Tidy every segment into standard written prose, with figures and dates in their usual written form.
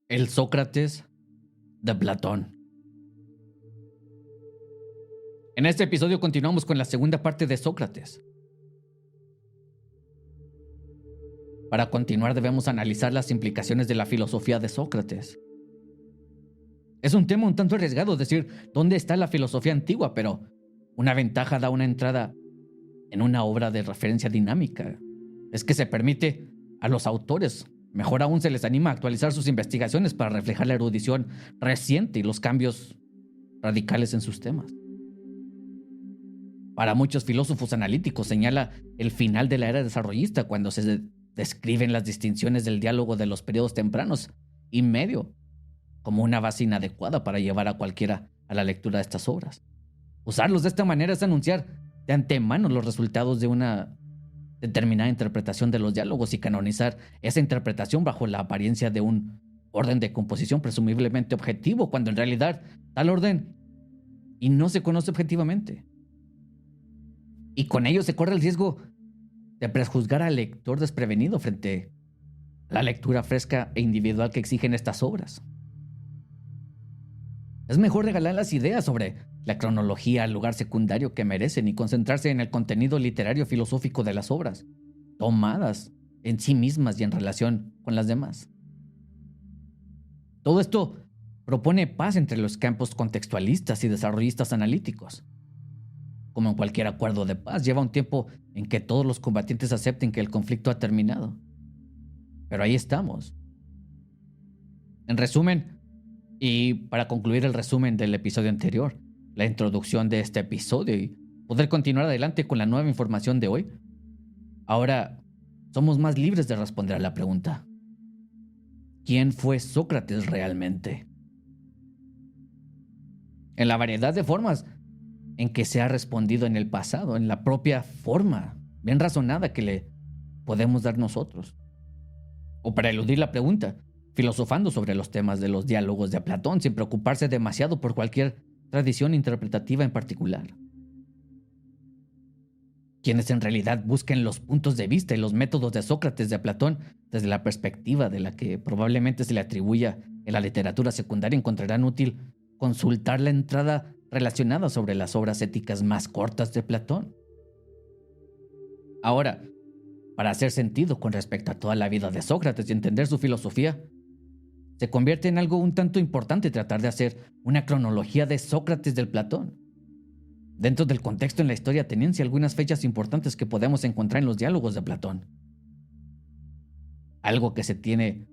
El Sócrates de Platón. En este episodio continuamos con la segunda parte de Sócrates. Para continuar debemos analizar las implicaciones de la filosofía de Sócrates. Es un tema un tanto arriesgado decir dónde está la filosofía antigua, pero una ventaja da una entrada en una obra de referencia dinámica. Es que se permite a los autores, mejor aún se les anima a actualizar sus investigaciones para reflejar la erudición reciente y los cambios radicales en sus temas. Para muchos filósofos analíticos señala el final de la era desarrollista cuando se describen las distinciones del diálogo de los periodos tempranos y medio como una base inadecuada para llevar a cualquiera a la lectura de estas obras. Usarlos de esta manera es anunciar de antemano los resultados de una determinada interpretación de los diálogos y canonizar esa interpretación bajo la apariencia de un orden de composición presumiblemente objetivo, cuando en realidad tal orden y no se conoce objetivamente. Y con ello se corre el riesgo de prejuzgar al lector desprevenido frente a la lectura fresca e individual que exigen estas obras. Es mejor regalar las ideas sobre la cronología al lugar secundario que merecen y concentrarse en el contenido literario filosófico de las obras, tomadas en sí mismas y en relación con las demás. Todo esto propone paz entre los campos contextualistas y desarrollistas analíticos. Como en cualquier acuerdo de paz, lleva un tiempo en que todos los combatientes acepten que el conflicto ha terminado. Pero ahí estamos. En resumen, y para concluir el resumen del episodio anterior, la introducción de este episodio y poder continuar adelante con la nueva información de hoy, ahora somos más libres de responder a la pregunta: ¿quién fue Sócrates realmente? En la variedad de formas en que se ha respondido en el pasado, en la propia forma bien razonada que le podemos dar nosotros. O para eludir la pregunta, filosofando sobre los temas de los diálogos de Platón sin preocuparse demasiado por cualquier tradición interpretativa en particular. Quienes en realidad busquen los puntos de vista y los métodos de Sócrates de Platón desde la perspectiva de la que probablemente se le atribuya en la literatura secundaria encontrarán útil consultar la entrada relacionada sobre las obras éticas más cortas de Platón. Ahora, para hacer sentido con respecto a toda la vida de Sócrates y entender su filosofía, se convierte en algo un tanto importante tratar de hacer una cronología de Sócrates del Platón. Dentro del contexto en la historia ateniense, algunas fechas importantes que podemos encontrar en los diálogos de Platón. Algo que se tiene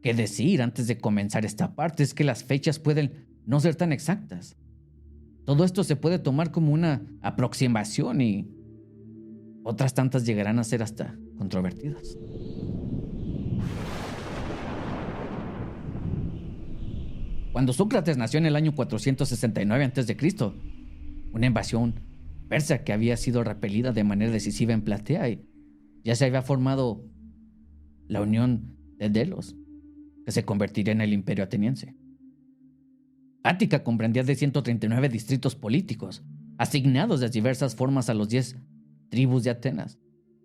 que decir antes de comenzar esta parte es que las fechas pueden no ser tan exactas. Todo esto se puede tomar como una aproximación y otras tantas llegarán a ser hasta controvertidas. Cuando Sócrates nació en el año 469 a.C., una invasión persa que había sido repelida de manera decisiva en Platea y ya se había formado la unión de Delos, que se convertiría en el imperio ateniense. Ática comprendía de 139 distritos políticos, asignados de diversas formas a los 10 tribus de Atenas,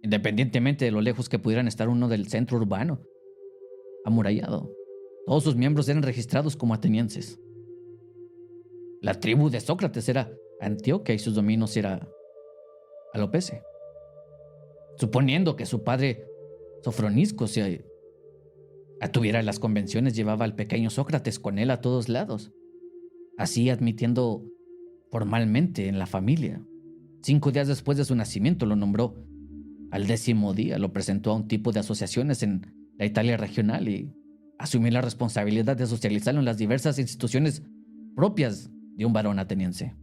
independientemente de lo lejos que pudieran estar uno del centro urbano amurallado. Todos sus miembros eran registrados como atenienses. La tribu de Sócrates era Antioquia y sus dominios era Alopece. Suponiendo que su padre Sofronisco se atuviera las convenciones, llevaba al pequeño Sócrates con él a todos lados, así admitiendo formalmente en la familia. 5 días después de su nacimiento lo nombró. Al 10º día lo presentó a un tipo de asociaciones en la Italia regional y asumió la responsabilidad de socializarlo en las diversas instituciones propias de un varón ateniense.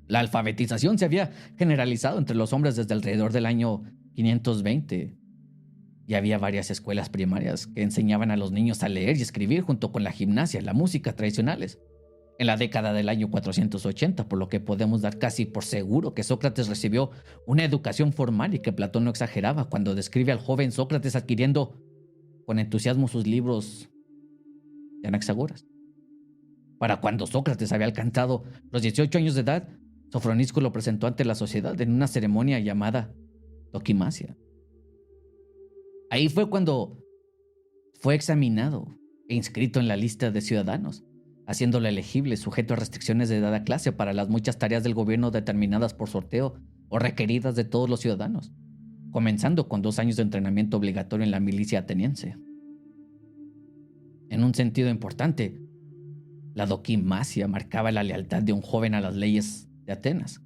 La alfabetización se había generalizado entre los hombres desde alrededor del año 520 y había varias escuelas primarias que enseñaban a los niños a leer y escribir junto con la gimnasia y la música tradicionales. En la década del año 480, por lo que podemos dar casi por seguro que Sócrates recibió una educación formal y que Platón no exageraba cuando describe al joven Sócrates adquiriendo con entusiasmo sus libros de Anaxágoras. Para cuando Sócrates había alcanzado los 18 años de edad, Sofronisco lo presentó ante la sociedad en una ceremonia llamada doquimasia. Ahí fue cuando fue examinado e inscrito en la lista de ciudadanos, haciéndolo elegible sujeto a restricciones de edad a clase para las muchas tareas del gobierno determinadas por sorteo o requeridas de todos los ciudadanos, comenzando con 2 años de entrenamiento obligatorio en la milicia ateniense. En un sentido importante, la doquimacia marcaba la lealtad de un joven a las leyes de Atenas.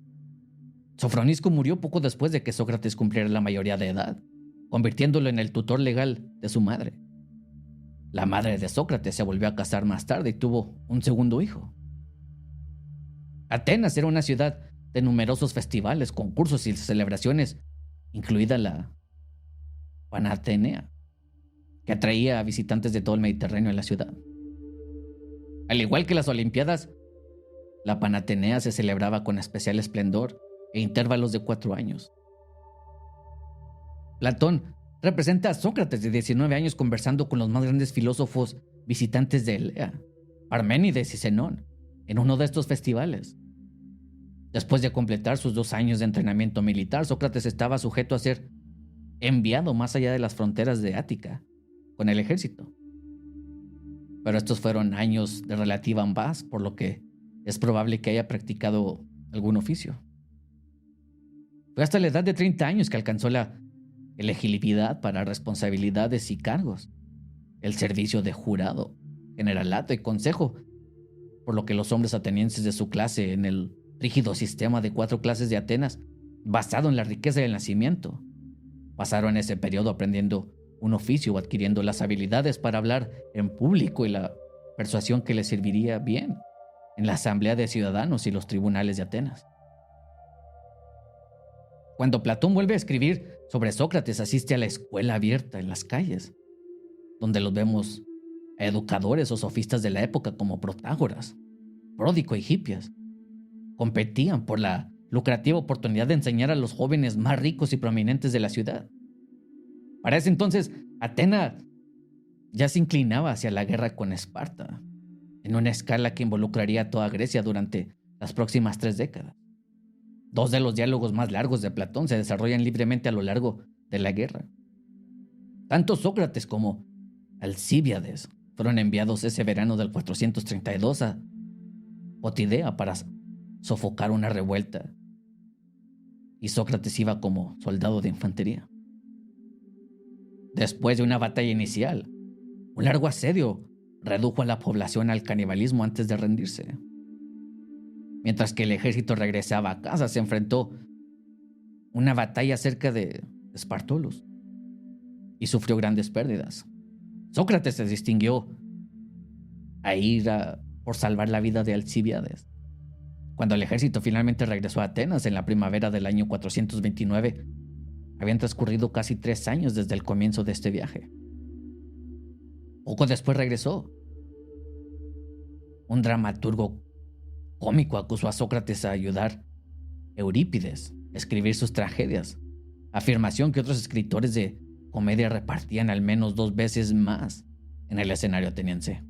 Sofronisco murió poco después de que Sócrates cumpliera la mayoría de edad, convirtiéndolo en el tutor legal de su madre. La madre de Sócrates se volvió a casar más tarde y tuvo un segundo hijo. Atenas era una ciudad de numerosos festivales, concursos y celebraciones, incluida la Panatenea, que atraía a visitantes de todo el Mediterráneo en la ciudad. Al igual que las Olimpiadas, la Panatenea se celebraba con especial esplendor e intervalos de 4 años. Platón representa a Sócrates de 19 años conversando con los más grandes filósofos visitantes de Elea, Parménides y Zenón, en uno de estos festivales. Después de completar sus 2 años de entrenamiento militar, Sócrates estaba sujeto a ser enviado más allá de las fronteras de Ática con el ejército. Pero estos fueron años de relativa paz, por lo que es probable que haya practicado algún oficio. Fue hasta la edad de 30 años que alcanzó la elegibilidad para responsabilidades y cargos, el servicio de jurado, generalato y consejo, por lo que los hombres atenienses de su clase en el rígido sistema de 4 clases de Atenas, basado en la riqueza del nacimiento, pasaron ese periodo aprendiendo un oficio o adquiriendo las habilidades para hablar en público y la persuasión que les serviría bien en la asamblea de ciudadanos y los tribunales de Atenas. Cuando Platón vuelve a escribir sobre Sócrates, asiste a la escuela abierta en las calles, donde los vemos a educadores o sofistas de la época como Protágoras, Pródico y Hipias. Competían por la lucrativa oportunidad de enseñar a los jóvenes más ricos y prominentes de la ciudad. Para ese entonces, Atenas ya se inclinaba hacia la guerra con Esparta, en una escala que involucraría a toda Grecia durante las próximas 3 décadas. 2 de los diálogos más largos de Platón se desarrollan libremente a lo largo de la guerra. Tanto Sócrates como Alcibíades fueron enviados ese verano del 432 a Potidea para sofocar una revuelta, y Sócrates iba como soldado de infantería. Después de una batalla inicial, un largo asedio redujo a la población al canibalismo antes de rendirse. Mientras que el ejército regresaba a casa, se enfrentó una batalla cerca de Espartolos y sufrió grandes pérdidas. Sócrates se distinguió ahí por salvar la vida de Alcibíades. Cuando el ejército finalmente regresó a Atenas en la primavera del año 429, habían transcurrido casi 3 años desde el comienzo de este viaje. Poco después regresó. Un dramaturgo cómico acusó a Sócrates a ayudar a Eurípides a escribir sus tragedias, afirmación que otros escritores de comedia repartían al menos 2 veces más en el escenario ateniense.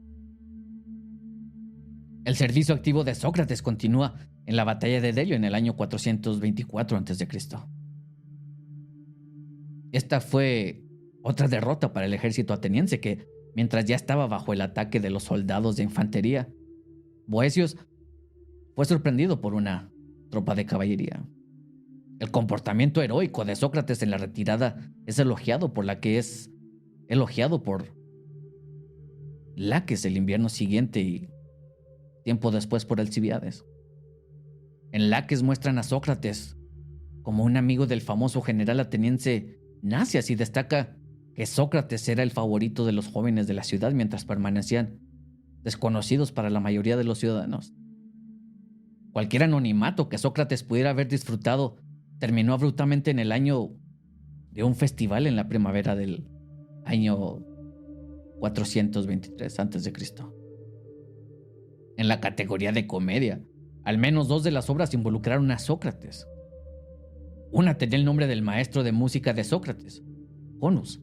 El servicio activo de Sócrates continúa en la batalla de Delio en el año 424 a.C. Esta fue otra derrota para el ejército ateniense que, mientras ya estaba bajo el ataque de los soldados de infantería, Boecios fue sorprendido por una tropa de caballería. El comportamiento heroico de Sócrates en la retirada es elogiado por Laques el invierno siguiente y tiempo después por Alcibíades. En Laques muestran a Sócrates como un amigo del famoso general ateniense Nasias y destaca que Sócrates era el favorito de los jóvenes de la ciudad mientras permanecían desconocidos para la mayoría de los ciudadanos. Cualquier anonimato que Sócrates pudiera haber disfrutado terminó abruptamente en el año de un festival en la primavera del año 423 a.C. En la categoría de comedia, al menos 2 de las obras involucraron a Sócrates. Una tenía el nombre del maestro de música de Sócrates, Jonus.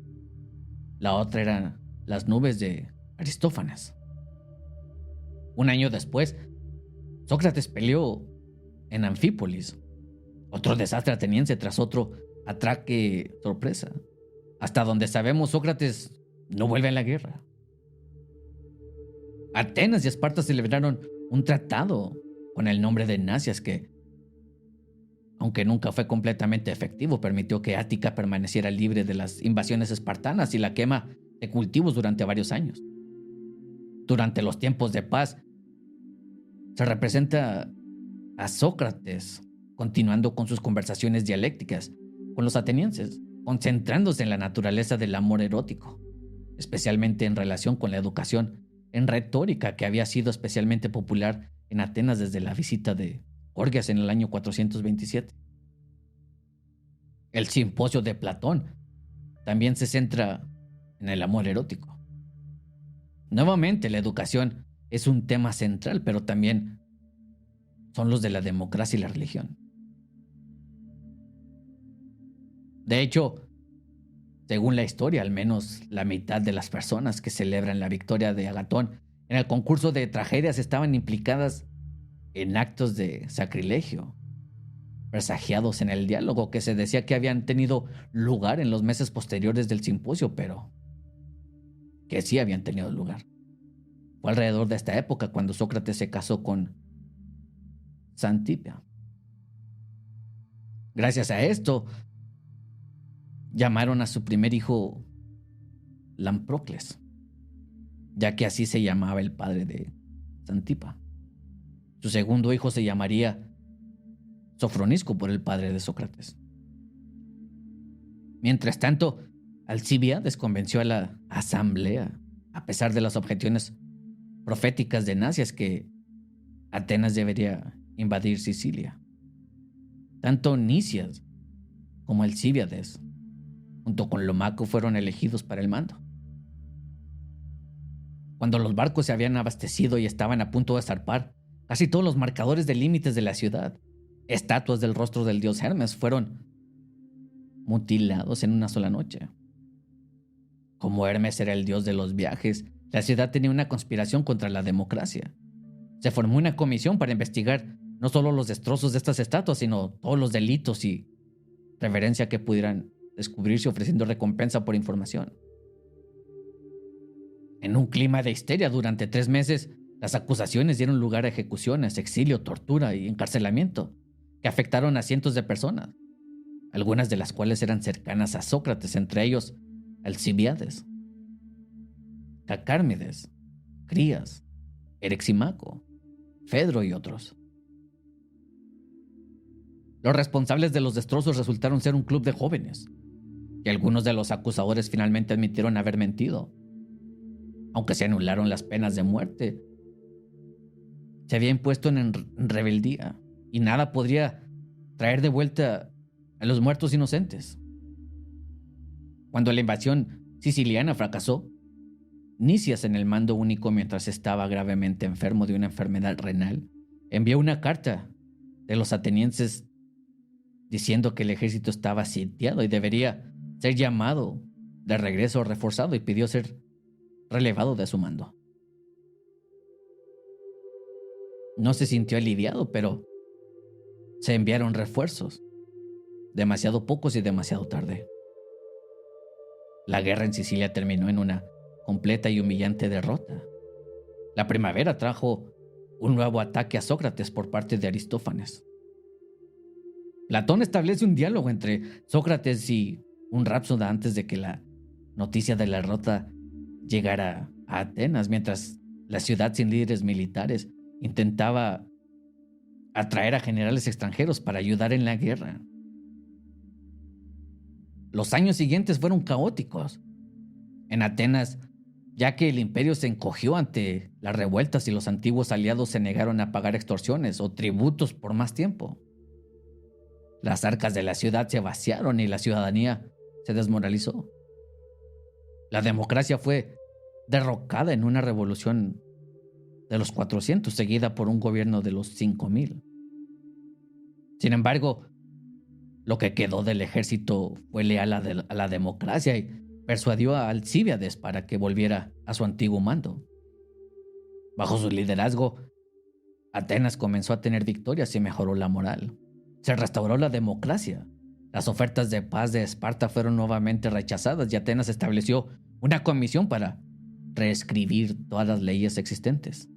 La otra eran Las nubes de Aristófanes. Un año después, Sócrates peleó en Anfípolis, otro desastre ateniense tras otro ataque sorpresa. Hasta donde sabemos, Sócrates no vuelve a la guerra. Atenas y Esparta celebraron un tratado con el nombre de Nasias que, aunque nunca fue completamente efectivo, permitió que Ática permaneciera libre de las invasiones espartanas y la quema de cultivos durante varios años. Durante los tiempos de paz, se representa a Sócrates continuando con sus conversaciones dialécticas con los atenienses, concentrándose en la naturaleza del amor erótico, especialmente en relación con la educación en retórica que había sido especialmente popular en Atenas desde la visita de Gorgias en el año 427. El simposio de Platón también se centra en el amor erótico. Nuevamente, la educación es un tema central, pero también son los de la democracia y la religión. De hecho, según la historia, al menos la mitad de las personas que celebran la victoria de Agatón en el concurso de tragedias estaban implicadas en actos de sacrilegio, presagiados en el diálogo que se decía que habían tenido lugar en los meses posteriores del simposio, pero que sí habían tenido lugar. Fue alrededor de esta época cuando Sócrates se casó con Xantippe. Gracias a esto, llamaron a su primer hijo Lamprocles, ya que así se llamaba el padre de Xantippe. Su segundo hijo se llamaría Sofronisco por el padre de Sócrates. Mientras tanto, Alcibíades convenció a la asamblea, a pesar de las objeciones proféticas de Nasias, que Atenas debería invadir Sicilia. Tanto Nicias como Alcibíades, junto con Lomaco, fueron elegidos para el mando. Cuando los barcos se habían abastecido y estaban a punto de zarpar, casi todos los marcadores de límites de la ciudad, estatuas del rostro del dios Hermes, fueron mutilados en una sola noche. Como Hermes era el dios de los viajes, la ciudad tenía una conspiración contra la democracia. Se formó una comisión para investigar no solo los destrozos de estas estatuas, sino todos los delitos y reverencia que pudieran descubrirse, ofreciendo recompensa por información. En un clima de histeria durante 3 meses, las acusaciones dieron lugar a ejecuciones, exilio, tortura y encarcelamiento que afectaron a cientos de personas, algunas de las cuales eran cercanas a Sócrates, entre ellos Alcibíades, Cacármides, Crías, Ereximaco, Fedro y otros. Los responsables de los destrozos resultaron ser un club de jóvenes, y algunos de los acusadores finalmente admitieron haber mentido. Aunque se anularon las penas de muerte, se había impuesto en rebeldía, y nada podría traer de vuelta a los muertos inocentes. Cuando la invasión siciliana fracasó, Nicias, en el mando único mientras estaba gravemente enfermo de una enfermedad renal, envió una carta de los atenienses diciendo que el ejército estaba sitiado y debería ser llamado de regreso o reforzado, y pidió ser relevado de su mando. No se sintió aliviado, pero se enviaron refuerzos, demasiado pocos y demasiado tarde. La guerra en Sicilia terminó en una completa y humillante derrota. La primavera trajo un nuevo ataque a Sócrates por parte de Aristófanes. Platón establece un diálogo entre Sócrates y un rápsoda antes de que la noticia de la derrota llegara a Atenas, mientras la ciudad sin líderes militares intentaba atraer a generales extranjeros para ayudar en la guerra. Los años siguientes fueron caóticos en Atenas, ya que el imperio se encogió ante las revueltas y los antiguos aliados se negaron a pagar extorsiones o tributos por más tiempo. Las arcas de la ciudad se vaciaron y la ciudadanía se desmoralizó. La democracia fue derrocada en una revolución de los 400, seguida por un gobierno de los 5000. Sin embargo, lo que quedó del ejército fue leal a la democracia y persuadió a Alcibíades para que volviera a su antiguo mando. Bajo su liderazgo, Atenas comenzó a tener victorias y mejoró la moral. Se restauró la democracia. Las ofertas de paz de Esparta fueron nuevamente rechazadas y Atenas estableció una comisión para reescribir todas las leyes existentes.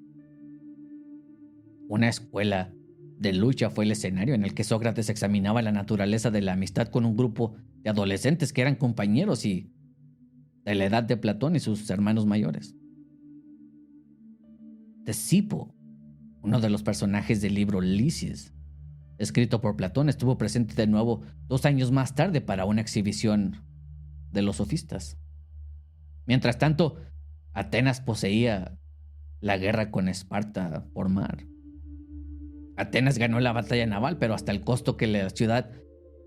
Una escuela de lucha fue el escenario en el que Sócrates examinaba la naturaleza de la amistad con un grupo de adolescentes que eran compañeros y de la edad de Platón y sus hermanos mayores. Tesipo, uno de los personajes del libro Lisis, escrito por Platón, estuvo presente de nuevo 2 años más tarde para una exhibición de los sofistas. Mientras tanto, Atenas poseía la guerra con Esparta por mar. Atenas ganó la batalla naval, pero hasta el costo que la ciudad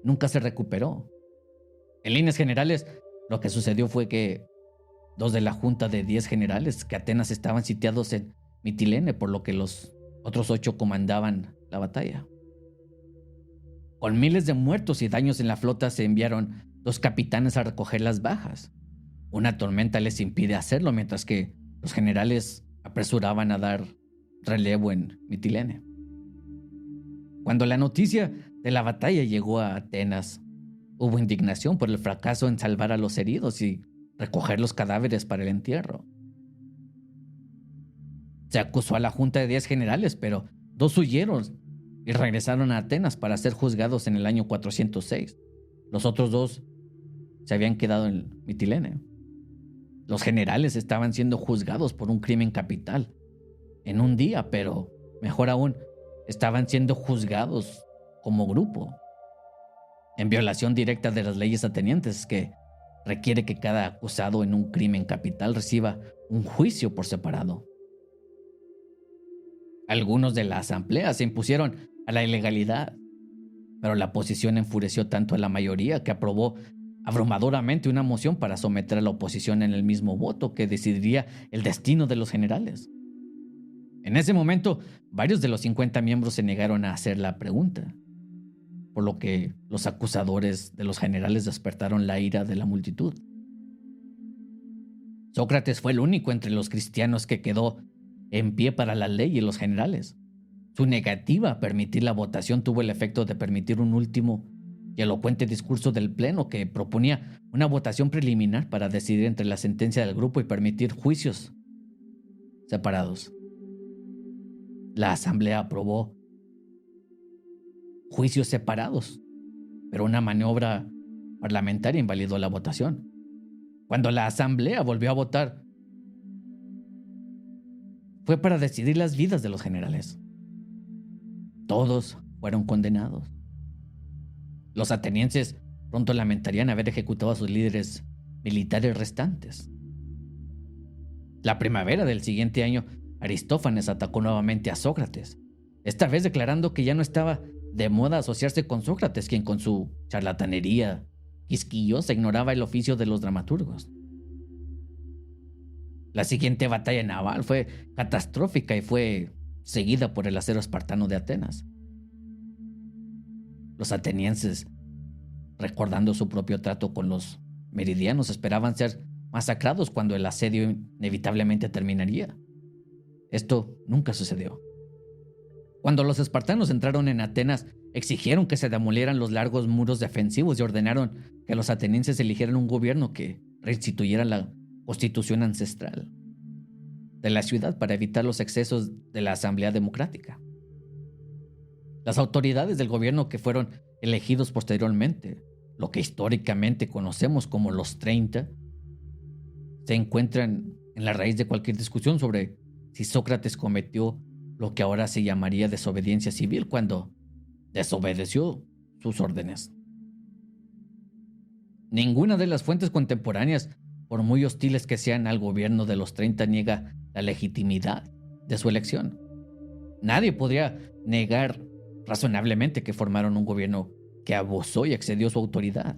nunca se recuperó. En líneas generales, lo que sucedió fue que 2 de la junta de 10 generales que Atenas estaban sitiados en Mitilene, por lo que los otros 8 comandaban la batalla. Con miles de muertos y daños en la flota se enviaron 2 capitanes a recoger las bajas. Una tormenta les impide hacerlo, mientras que los generales apresuraban a dar relevo en Mitilene. Cuando la noticia de la batalla llegó a Atenas, hubo indignación por el fracaso en salvar a los heridos y recoger los cadáveres para el entierro. Se acusó a la junta de 10 generales, pero 2 huyeron y regresaron a Atenas para ser juzgados en el año 406. Los otros 2 se habían quedado en Mitilene. Los generales estaban siendo juzgados por un crimen capital en un día, pero mejor aún, estaban siendo juzgados como grupo, en violación directa de las leyes atenienses, que requiere que cada acusado en un crimen capital reciba un juicio por separado. Algunos de la asamblea se impusieron a la ilegalidad, pero la oposición enfureció tanto a la mayoría que aprobó abrumadoramente una moción para someter a la oposición en el mismo voto que decidiría el destino de los generales. En ese momento, varios de los 50 miembros se negaron a hacer la pregunta, por lo que los acusadores de los generales despertaron la ira de la multitud. Sócrates fue el único entre los cristianos que quedó en pie para la ley y los generales. Su negativa a permitir la votación tuvo el efecto de permitir un último y elocuente discurso del Pleno que proponía una votación preliminar para decidir entre la sentencia del grupo y permitir juicios separados. La asamblea aprobó juicios separados, pero una maniobra parlamentaria invalidó la votación. Cuando la asamblea volvió a votar, fue para decidir las vidas de los generales. Todos fueron condenados. Los atenienses pronto lamentarían haber ejecutado a sus líderes militares restantes. La primavera del siguiente año, Aristófanes atacó nuevamente a Sócrates, esta vez declarando que ya no estaba de moda asociarse con Sócrates, quien con su charlatanería quisquillosa ignoraba el oficio de los dramaturgos. La siguiente batalla naval fue catastrófica y fue seguida por el acero espartano de Atenas. Los atenienses, recordando su propio trato con los meridianos, esperaban ser masacrados cuando el asedio inevitablemente terminaría. Esto nunca sucedió. Cuando los espartanos entraron en Atenas, exigieron que se demolieran los largos muros defensivos y ordenaron que los atenienses eligieran un gobierno que reinstituyera la constitución ancestral de la ciudad para evitar los excesos de la Asamblea Democrática. Las autoridades del gobierno que fueron elegidos posteriormente, lo que históricamente conocemos como los 30, se encuentran en la raíz de cualquier discusión sobre si Sócrates cometió lo que ahora se llamaría desobediencia civil cuando desobedeció sus órdenes. Ninguna de las fuentes contemporáneas, por muy hostiles que sean al gobierno de los 30, niega la legitimidad de su elección. Nadie podría negar razonablemente que formaron un gobierno que abusó y excedió su autoridad.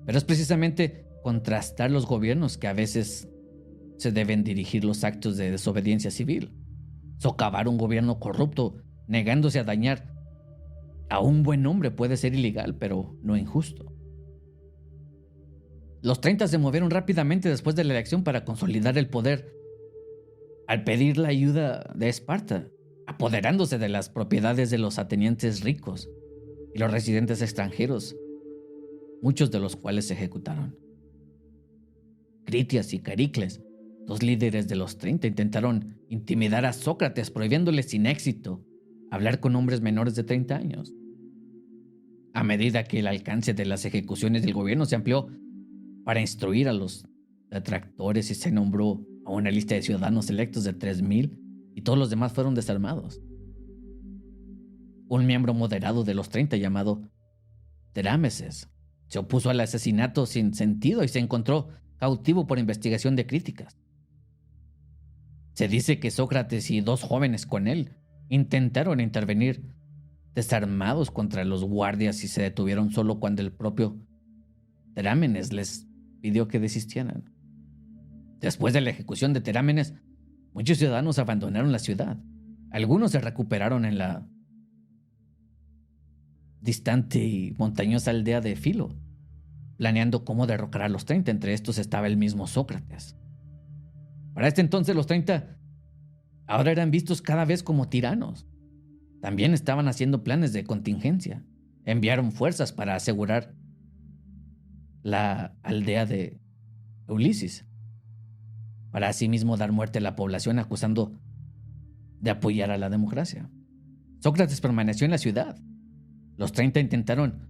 Pero es precisamente contrastar los gobiernos que a veces se deben dirigir los actos de desobediencia civil. Socavar un gobierno corrupto, negándose a dañar a un buen hombre, puede ser ilegal, pero no injusto. Los 30 se movieron rápidamente después de la elección para consolidar el poder al pedir la ayuda de Esparta, apoderándose de las propiedades de los atenienses ricos y los residentes extranjeros, muchos de los cuales se ejecutaron. Critias y Caricles Dos líderes de los 30 intentaron intimidar a Sócrates, prohibiéndole sin éxito hablar con hombres menores de 30 años. A medida que el alcance de las ejecuciones del gobierno se amplió para instruir a los detractores y se nombró a una lista de ciudadanos electos de 3,000 y todos los demás fueron desarmados. Un miembro moderado de los 30 llamado Terámenes se opuso al asesinato sin sentido y se encontró cautivo por investigación de críticas. Se dice que Sócrates y dos jóvenes con él intentaron intervenir desarmados contra los guardias y se detuvieron solo cuando el propio Terámenes les pidió que desistieran. Después de la ejecución de Terámenes, muchos ciudadanos abandonaron la ciudad. Algunos se recuperaron en la distante y montañosa aldea de Filo, planeando cómo derrocar a los 30. Entre estos estaba el mismo Sócrates. Para este entonces los 30 ahora eran vistos cada vez como tiranos. También estaban haciendo planes de contingencia. Enviaron fuerzas para asegurar la aldea de Ulises, para asimismo dar muerte a la población acusando de apoyar a la democracia. Sócrates permaneció en la ciudad. Los 30 intentaron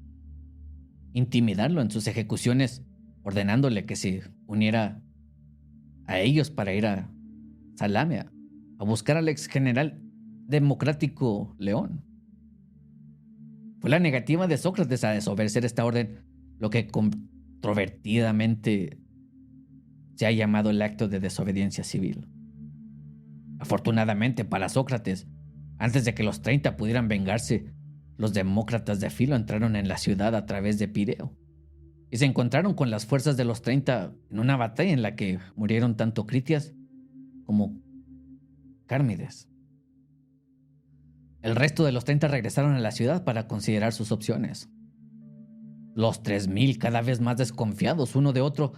intimidarlo en sus ejecuciones, ordenándole que se uniera a ellos para ir a Salamea a buscar al ex general democrático León. Fue la negativa de Sócrates a desobedecer esta orden lo que controvertidamente se ha llamado el acto de desobediencia civil. Afortunadamente para Sócrates, antes de que los 30 pudieran vengarse, los demócratas de Filo entraron en la ciudad a través de Pireo y se encontraron con las fuerzas de los 30 en una batalla en la que murieron tanto Critias como Cármides. El resto de los 30 regresaron a la ciudad para considerar sus opciones. Los 3,000, cada vez más desconfiados uno de otro,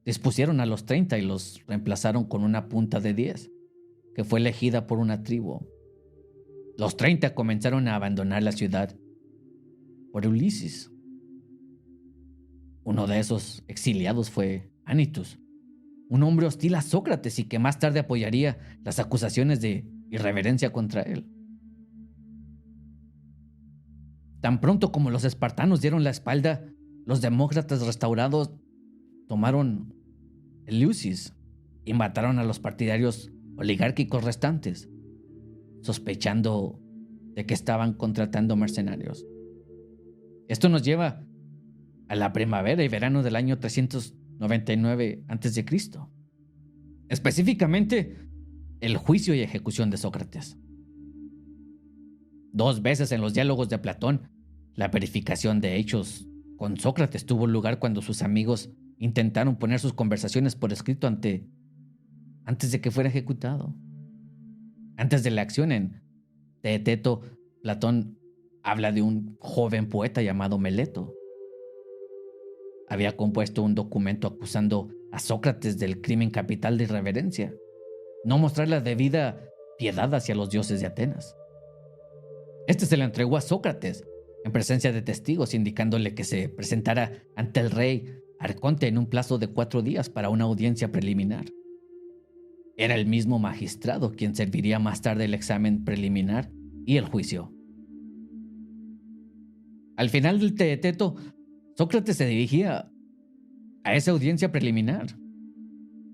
dispusieron a los 30 y los reemplazaron con una punta de 10, que fue elegida por una tribu. Los 30 comenzaron a abandonar la ciudad por Ulises. Uno de esos exiliados fue Anytus, un hombre hostil a Sócrates y que más tarde apoyaría las acusaciones de irreverencia contra él. Tan pronto como los espartanos dieron la espalda, los demócratas restaurados tomaron Eleusis y mataron a los partidarios oligárquicos restantes, sospechando de que estaban contratando mercenarios. Esto nos lleva a la primavera y verano del año 399 a.C., específicamente el juicio y ejecución de Sócrates. 2 veces en los diálogos de Platón, la verificación de hechos con Sócrates tuvo lugar cuando sus amigos intentaron poner sus conversaciones por escrito antes de que fuera ejecutado. Antes de la acción en Teeteto, Platón habla de un joven poeta llamado Meleto. Había compuesto un documento acusando a Sócrates del crimen capital de irreverencia, no mostrar la debida piedad hacia los dioses de Atenas. Este se lo entregó a Sócrates en presencia de testigos, indicándole que se presentara ante el rey Arconte en un plazo de 4 días para una audiencia preliminar. Era el mismo magistrado quien serviría más tarde el examen preliminar y el juicio. Al final del Teeteto, Sócrates se dirigía a esa audiencia preliminar.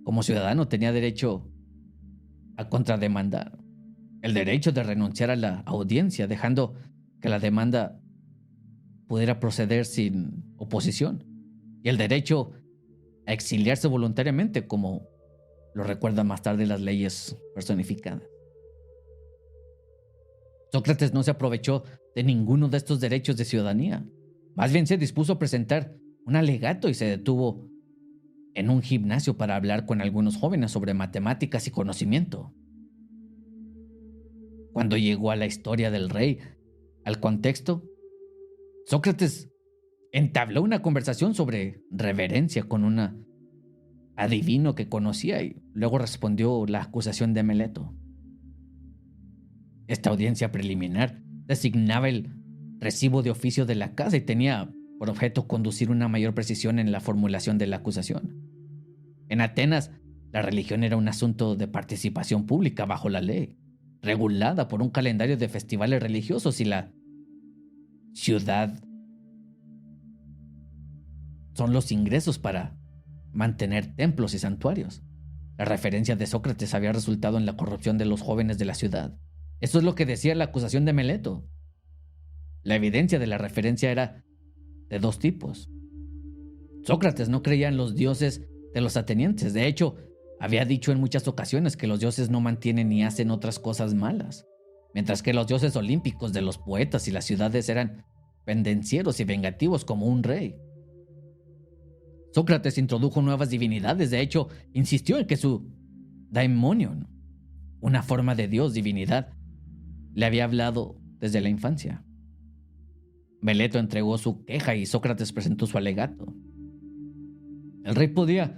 Como ciudadano tenía derecho a contrademandar, el derecho de renunciar a la audiencia, dejando que la demanda pudiera proceder sin oposición, y el derecho a exiliarse voluntariamente, como lo recuerdan más tarde las leyes personificadas. Sócrates no se aprovechó de ninguno de estos derechos de ciudadanía. Más bien se dispuso a presentar un alegato y se detuvo en un gimnasio para hablar con algunos jóvenes sobre matemáticas y conocimiento. Cuando llegó a la historia del rey, al contexto, Sócrates entabló una conversación sobre reverencia con un adivino que conocía y luego respondió la acusación de Meleto. Esta audiencia preliminar designaba el recibo de oficio de la casa y tenía por objeto conducir una mayor precisión en la formulación de la acusación. En Atenas, la religión era un asunto de participación pública bajo la ley, regulada por un calendario de festivales religiosos, y la ciudad son los ingresos para mantener templos y santuarios. La referencia de Sócrates había resultado en la corrupción de los jóvenes de la ciudad. Eso es lo que decía la acusación de Meleto. La evidencia de la referencia era de dos tipos. Sócrates no creía en los dioses de los atenienses. De hecho, había dicho en muchas ocasiones que los dioses no mantienen ni hacen otras cosas malas, mientras que los dioses olímpicos de los poetas y las ciudades eran pendencieros y vengativos como un rey. Sócrates introdujo nuevas divinidades. De hecho, insistió en que su daimonion, una forma de dios, divinidad, le había hablado desde la infancia. Meleto entregó su queja y Sócrates presentó su alegato. El rey podía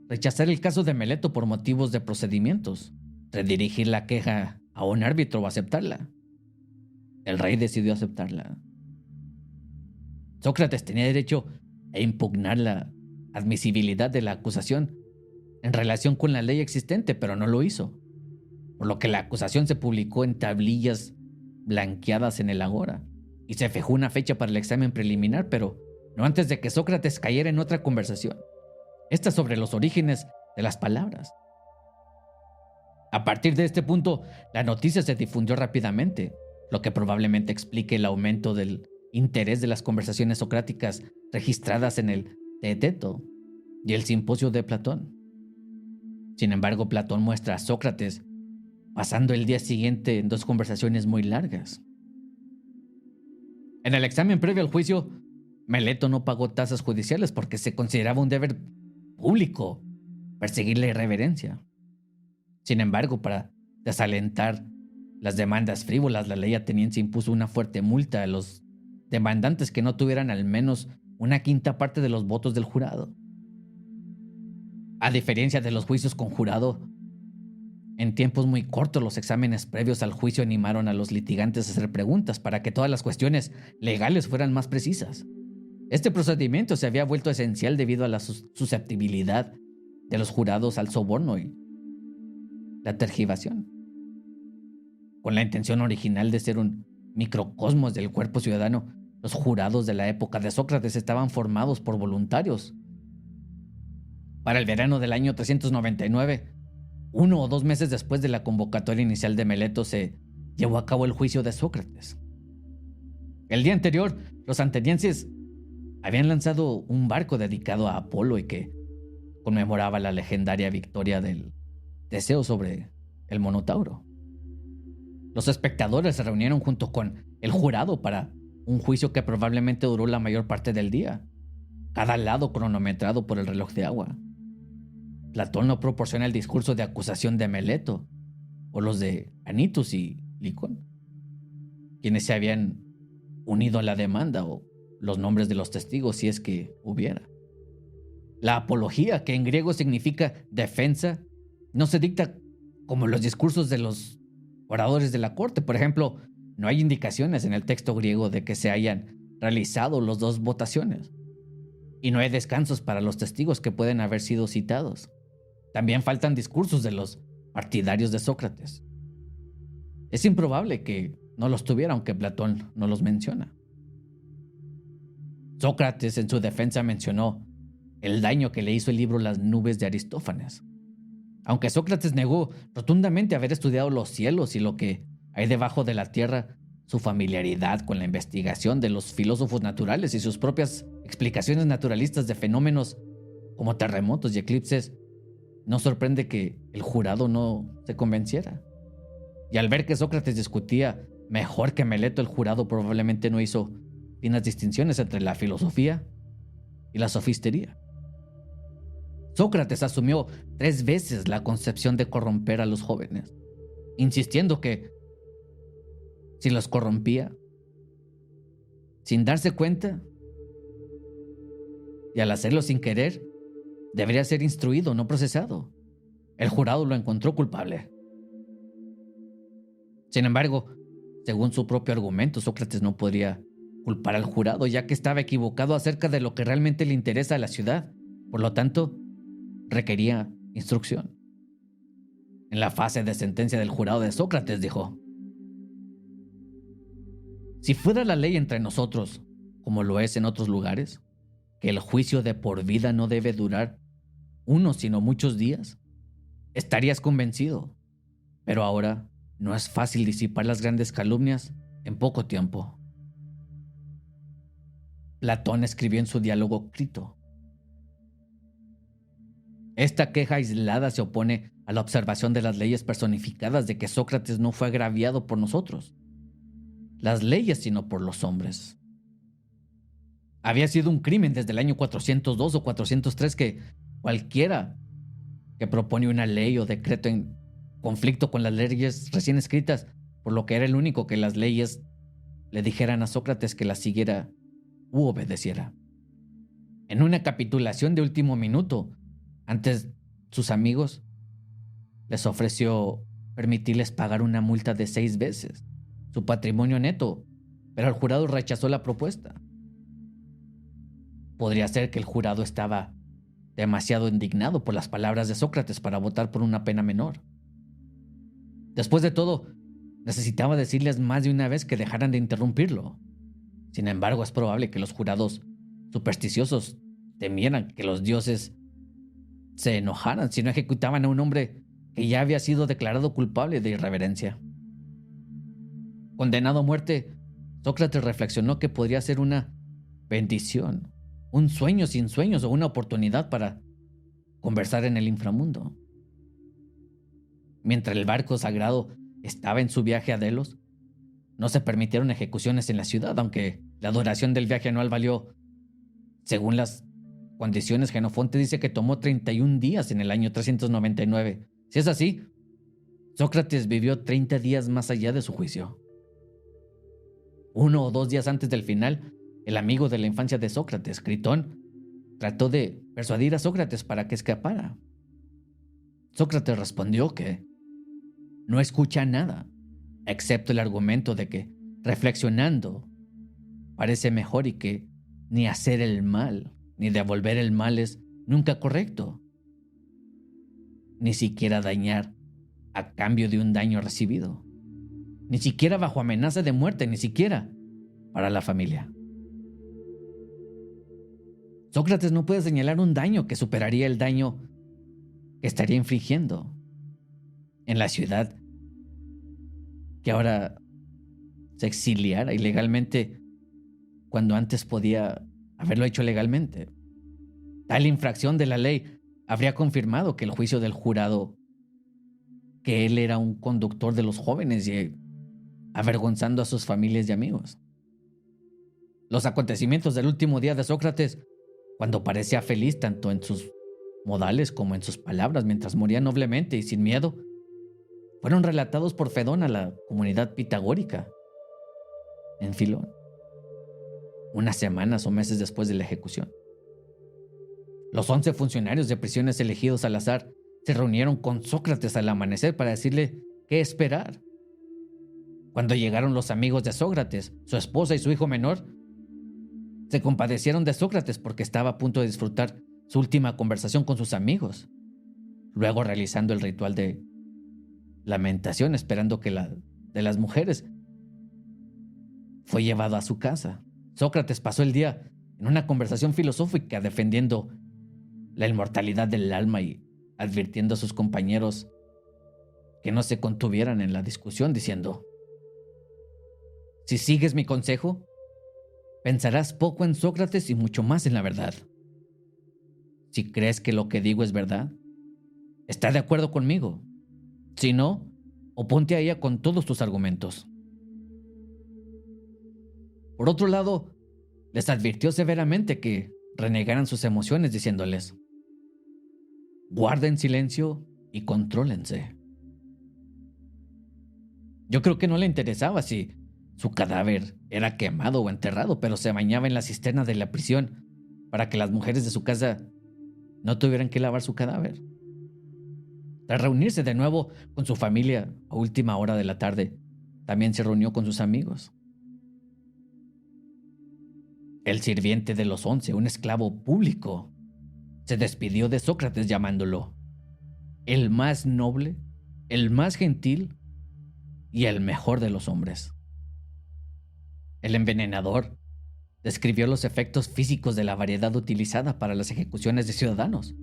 rechazar el caso de Meleto por motivos de procedimientos, redirigir la queja a un árbitro o aceptarla. El rey decidió aceptarla. Sócrates tenía derecho a impugnar la admisibilidad de la acusación en relación con la ley existente, pero no lo hizo, por lo que la acusación se publicó en tablillas blanqueadas en el Agora y se fijó una fecha para el examen preliminar, pero no antes de que Sócrates cayera en otra conversación, esta sobre los orígenes de las palabras. A partir de este punto, la noticia se difundió rápidamente, lo que probablemente explique el aumento del interés de las conversaciones socráticas registradas en el Teeteto y el Simposio de Platón. Sin embargo, Platón muestra a Sócrates pasando el día siguiente en dos conversaciones muy largas. En el examen previo al juicio, Meleto no pagó tasas judiciales porque se consideraba un deber público perseguir la irreverencia. Sin embargo, para desalentar las demandas frívolas, la ley ateniense impuso una fuerte multa a los demandantes que no tuvieran al menos una quinta parte de los votos del jurado. A diferencia de los juicios con jurado, en tiempos muy cortos los exámenes previos al juicio animaron a los litigantes a hacer preguntas para que todas las cuestiones legales fueran más precisas. Este procedimiento se había vuelto esencial debido a la susceptibilidad de los jurados al soborno y la tergiversación. Con la intención original de ser un microcosmos del cuerpo ciudadano, los jurados de la época de Sócrates estaban formados por voluntarios. Para el verano del año 399, 1 o 2 meses después de la convocatoria inicial de Meleto, se llevó a cabo el juicio de Sócrates. El día anterior, los atenienses habían lanzado un barco dedicado a Apolo y que conmemoraba la legendaria victoria del Teseo sobre el Monotauro. Los espectadores se reunieron junto con el jurado para un juicio que probablemente duró la mayor parte del día, cada lado cronometrado por el reloj de agua. Platón no proporciona el discurso de acusación de Meleto o los de Anitus y Licón, quienes se habían unido a la demanda, o los nombres de los testigos si es que hubiera. La apología, que en griego significa defensa, no se dicta como los discursos de los oradores de la corte. Por ejemplo, no hay indicaciones en el texto griego de que se hayan realizado las dos votaciones, y no hay descansos para los testigos que pueden haber sido citados. También faltan discursos de los partidarios de Sócrates. Es improbable que no los tuviera, aunque Platón no los menciona. Sócrates en su defensa mencionó el daño que le hizo el libro Las nubes de Aristófanes. Aunque Sócrates negó rotundamente haber estudiado los cielos y lo que hay debajo de la tierra, su familiaridad con la investigación de los filósofos naturales y sus propias explicaciones naturalistas de fenómenos como terremotos y eclipses, no sorprende que el jurado no se convenciera. Y al ver que Sócrates discutía mejor que Meleto, el jurado probablemente no hizo finas distinciones entre la filosofía y la sofistería. Sócrates asumió 3 veces la concepción de corromper a los jóvenes, insistiendo que si los corrompía sin darse cuenta y al hacerlo sin querer, debería ser instruido, no procesado. El jurado lo encontró culpable. Sin embargo, según su propio argumento, Sócrates no podría culpar al jurado, ya que estaba equivocado acerca de lo que realmente le interesa a la ciudad. Por lo tanto, requería instrucción. En la fase de sentencia del jurado de Sócrates dijo: si fuera la ley entre nosotros, como lo es en otros lugares, que el juicio de por vida no debe durar uno sino muchos días, estarías convencido. Pero ahora no es fácil disipar las grandes calumnias en poco tiempo. Platón escribió en su diálogo Crito: esta queja aislada se opone a la observación de las leyes personificadas de que Sócrates no fue agraviado por nosotros, las leyes, sino por los hombres. Había sido un crimen desde el año 402 o 403 que cualquiera que propone una ley o decreto en conflicto con las leyes recién escritas, por lo que era el único que las leyes le dijeran a Sócrates que las siguiera u obedeciera. En una capitulación de último minuto, antes sus amigos les ofreció permitirles pagar una multa de 6 veces su patrimonio neto, pero el jurado rechazó la propuesta. Podría ser que el jurado estaba demasiado indignado por las palabras de Sócrates para votar por una pena menor. Después de todo, necesitaba decirles más de una vez que dejaran de interrumpirlo. Sin embargo, es probable que los jurados supersticiosos temieran que los dioses se enojaran si no ejecutaban a un hombre que ya había sido declarado culpable de irreverencia. Condenado a muerte, Sócrates reflexionó que podría ser una bendición, un sueño sin sueños o una oportunidad para conversar en el inframundo. Mientras el barco sagrado estaba en su viaje a Delos, no se permitieron ejecuciones en la ciudad, aunque la duración del viaje anual valió, según las condiciones. Jenofonte dice que tomó 31 días en el año 399. Si es así, Sócrates vivió 30 días más allá de su juicio. 1 o 2 días antes del final, el amigo de la infancia de Sócrates, Critón, trató de persuadir a Sócrates para que escapara. Sócrates respondió que no escucha nada, excepto el argumento de que, reflexionando, parece mejor y que ni hacer el mal ni devolver el mal es nunca correcto, ni siquiera dañar a cambio de un daño recibido, ni siquiera bajo amenaza de muerte, ni siquiera para la familia. Sócrates no puede señalar un daño que superaría el daño que estaría infligiendo en la ciudad que ahora se exiliara ilegalmente cuando antes podía haberlo hecho legalmente. Tal infracción de la ley habría confirmado que el juicio del jurado que él era un conductor de los jóvenes y avergonzando a sus familias y amigos. Los acontecimientos del último día de Sócrates, cuando parecía feliz tanto en sus modales como en sus palabras mientras moría noblemente y sin miedo, fueron relatados por Fedón a la comunidad pitagórica en Filón, unas semanas o meses después de la ejecución. Los 11 funcionarios de prisiones elegidos al azar se reunieron con Sócrates al amanecer para decirle qué esperar. Cuando llegaron los amigos de Sócrates, su esposa y su hijo menor, se compadecieron de Sócrates porque estaba a punto de disfrutar su última conversación con sus amigos, luego realizando el ritual de lamentación, esperando que la de las mujeres. Fue llevado a su casa. Sócrates pasó el día en una conversación filosófica defendiendo la inmortalidad del alma y advirtiendo a sus compañeros que no se contuvieran en la discusión, diciendo: si sigues mi consejo, pensarás poco en Sócrates y mucho más en la verdad. Si crees que lo que digo es verdad, está de acuerdo conmigo. Si no, oponte a ella con todos tus argumentos. Por otro lado, les advirtió severamente que renegaran sus emociones, diciéndoles: guarden silencio y contrólense. Yo creo que no le interesaba si su cadáver era quemado o enterrado, pero se bañaba en la cisterna de la prisión para que las mujeres de su casa no tuvieran que lavar su cadáver. Tras reunirse de nuevo con su familia a última hora de la tarde, también se reunió con sus amigos. El sirviente de los 11, un esclavo público, se despidió de Sócrates llamándolo el más noble el más gentil y el mejor de los hombres. El envenenador describió los efectos físicos de la variedad utilizada para las ejecuciones de ciudadanos.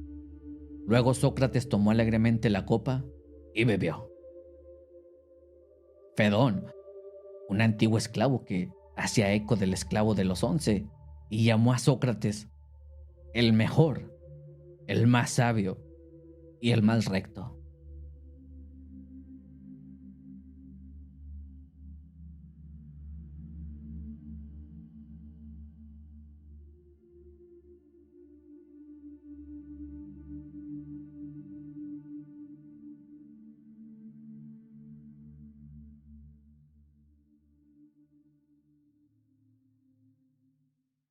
Luego Sócrates tomó alegremente la copa y bebió. Fedón, un antiguo esclavo que hacía eco del esclavo de los 11, y llamó a Sócrates el mejor, el más sabio y el más recto.